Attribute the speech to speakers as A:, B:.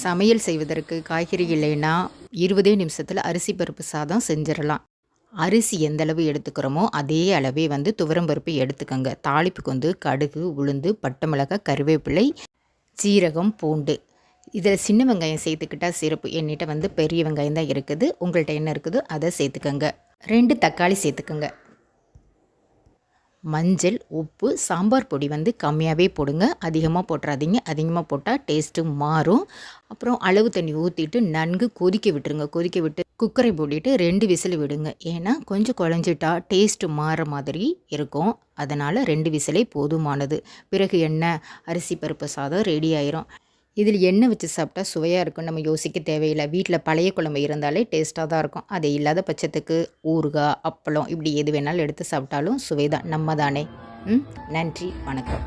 A: சமையல் செய்வதற்கு காய்கறி இல்லைன்னா 20 நிமிஷத்தில் அரிசி பருப்பு சாதம் செஞ்சிடலாம். அரிசி எந்த அளவு எடுத்துக்கிறோமோ அதே அளவே துவரம் பருப்பு எடுத்துக்கோங்க. தாளிப்புக்கு கடுகு, உளுந்து, பட்டை மிளகாய், கருவேப்பிலை, சீரகம், பூண்டு. இதில் சின்ன வெங்காயம் சேர்த்துக்கிட்டால் சிறப்பு. என்கிட்ட பெரிய வெங்காயம் தான் இருக்குது. உங்கள்கிட்ட என்ன இருக்குதோ அதை சேர்த்துக்கோங்க. 2 தக்காளி சேர்த்துக்கோங்க. மஞ்சள், உப்பு, சாம்பார் பொடி கம்மியாகவே போடுங்க. அதிகமாக போட்டுறாதீங்க. அதிகமாக போட்டால் டேஸ்ட்டு மாறும். அப்புறம் அளவு தண்ணி ஊற்றிட்டு நன்கு கொதிக்க விட்டுருங்க. கொதிக்க விட்டு குக்கரை மூடிட்டு 2 விசில் விடுங்க. ஏன்னா கொஞ்சம் குழஞ்சிட்டா டேஸ்ட்டு மாற மாதிரி இருக்கும். அதனால் 2 விசிலே போதுமானது. பிறகு அரிசி பருப்பு சாதம் ரெடி ஆயிரும். இதில் எண்ணெய் வச்சு சாப்பிட்டா சுவையாக இருக்கும். நம்ம யோசிக்க தேவையில்லை. வீட்டில் பழைய குழம்பு இருந்தாலே டேஸ்ட்டாக தான் இருக்கும். அது இல்லாத பட்சத்துக்கு ஊறுகாய், அப்பளம் இப்படி எது வேணாலும் எடுத்து சாப்பிட்டாலும் சுவை தான். நம்ம தானே. நன்றி, வணக்கம்.